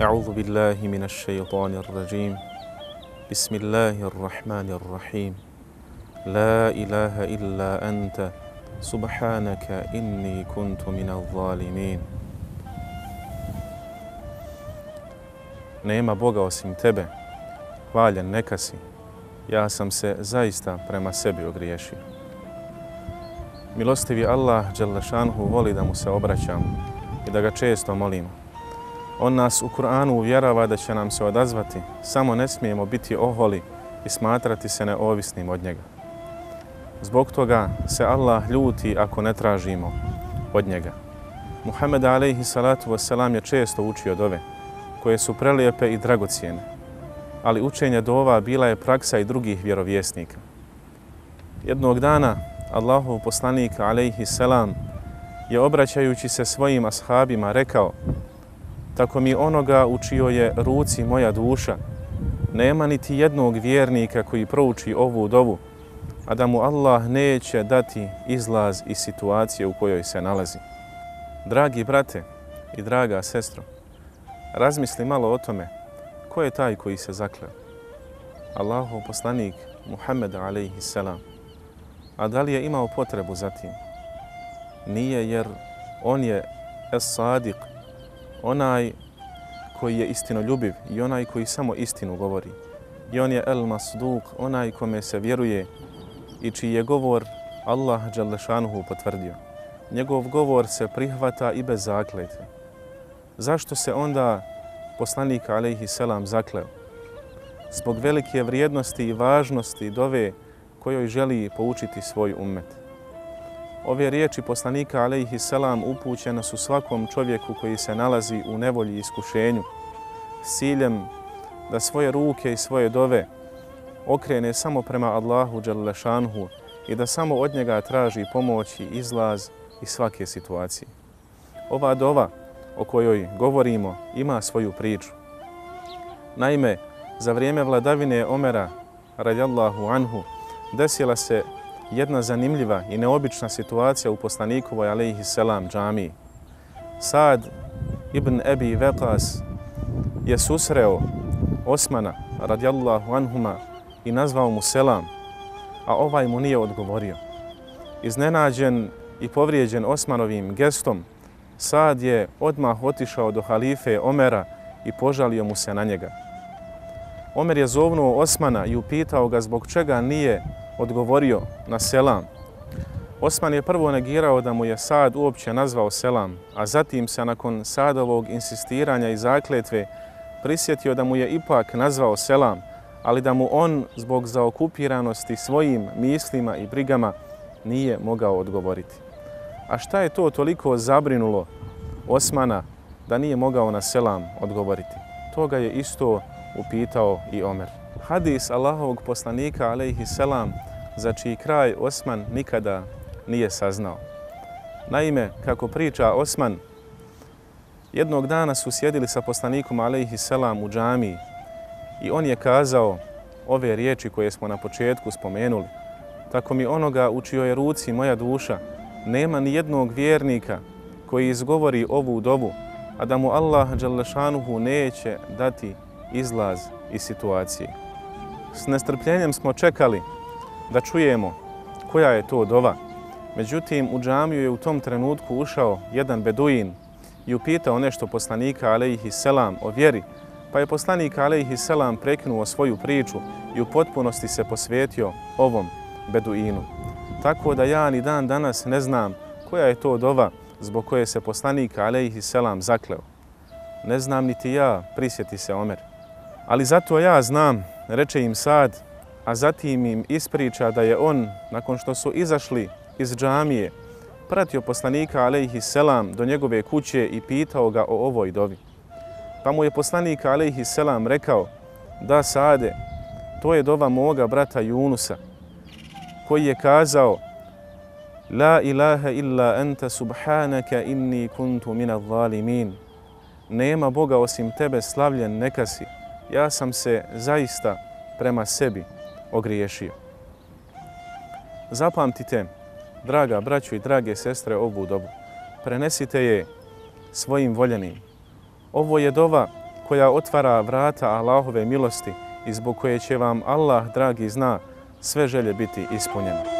أعوذ بالله من الشيطان الرجيم بسم الله الرحمن الرحيم لا إله إلا أنت سبحانك إني كنت من الظالمين. Nema Boga osim tebe, hvaljen neka si, ja sam se zaista prema sebi ogriješio. Milostivi Allah dželešanhu voli da mu se obraćamo i da ga često molimo. On nas u Kur'anu uvjerava da će nam se odazvati, samo ne smijemo biti oholi i smatrati se neovisnim od njega. Zbog toga se Allah ljuti ako ne tražimo od njega. Muhammed alejhi salatu vesselam je često učio dove, koje su prelijepe i dragocijene, ali učenje dova bila je praksa i drugih vjerovjesnika. Jednog dana Allahov poslanik alejhi selam je obraćajući se svojim ashabima rekao: tako mi onoga u čijoj je ruci moja duša, nema niti jednog vjernika koji prouči ovu dovu, a da mu Allah neće dati izlaz iz situacije u kojoj se nalazi. Dragi brate i draga sestro, razmisli malo o tome ko je taj koji se zakleo. Allahov poslanik Muhammed alejhi selam. A da li je imao potrebu za tim? Nije, jer on je es-sadiq, onaj koji je istinoljubiv i onaj koji samo istinu govori. I on je el-masduq, onaj kome se vjeruje i čiji je govor Allah dželešanuhu potvrdio. Njegov govor se prihvata i bez zakletve. Zašto se onda poslanik alejhi selam zakleo? Zbog velike vrijednosti i važnosti dove kojoj želi poučiti svoj ummet. Ove riječi poslanika alejhi selam upućene su svakom čovjeku koji se nalazi u nevolji i iskušenju s ciljem da svoje ruke i svoje dove okrene samo prema Allahu dželle šanhu i da samo od njega traži pomoć i izlaz iz svake situacije. Ova dova o kojoj govorimo ima svoju priču. Naime, za vrijeme vladavine Omera radijallahu anhu desila se jedna zanimljiva i neobična situacija u poslanikovoj alejhi selam džamiji. Sad ibn Ebi Veqas je susreo Osmana radijallahu anhuma i nazvao mu selam, a ovaj mu nije odgovorio. Iznenađen i povrijeđen Osmanovim gestom, Sad je odmah otišao do halife Omera i požalio mu se na njega. Omer je zovnuo Osmana i upitao ga zbog čega nije odgovorio na selam. Osman je prvo negirao da mu je Sad uopće nazvao selam, a zatim se nakon Sadovog insistiranja i zakletve prisjetio da mu je ipak nazvao selam, ali da mu on zbog zaokupiranosti svojim mislima i brigama nije mogao odgovoriti. A šta je to toliko zabrinulo Osmana da nije mogao na selam odgovoriti? Toga je isto upitao i Omer. Hadis Allahovog poslanika alejhi selam za čiji kraj Osman nikada nije saznao. Naime, kako priča Osman, jednog dana su sjedili sa poslanikom alejhi selam u džamiji i on je kazao ove riječi koje smo na početku spomenuli: tako mi onoga u čijoj je ruci moja duša, nema ni jednog vjernika koji izgovori ovu dovu, a da mu Allah dželešanuhu neće dati izlaz iz situacije. S nestrpljenjem smo čekali da čujemo koja je to dova. Međutim, u džamiju je u tom trenutku ušao jedan beduin i upitao nešto poslanika alejhi selam o vjeri, pa je poslanik alejhi selam prekinuo svoju priču i u potpunosti se posvetio ovom beduinu. Tako da ja ni dan danas ne znam koja je to dova zbog koje se poslanik alejhi selam zakleo. Ne znam niti ja, prisjeti se Omer. Ali zato ja znam, reče im Sad, a zatim im ispriča da je on, nakon što su izašli iz džamije, pratio poslanika alejhi selam do njegove kuće i pitao ga o ovoj dovi. Pa mu je poslanik alejhi selam rekao: da Sade, to je dova moga brata Junusa, koji je kazao: la ilaha illa anta subhanaka inni kuntu minaz zalimin. Nema Boga osim tebe, slavljen neka si, ja sam se zaista prema sebi ogriješio. Zapamtite, draga braćo i drage sestre, ovu dovu. Prenesite je svojim voljenim. Ovo je dova koja otvara vrata Allahove milosti i zbog koje će vam Allah, dragi, zna, sve želje biti ispunjene.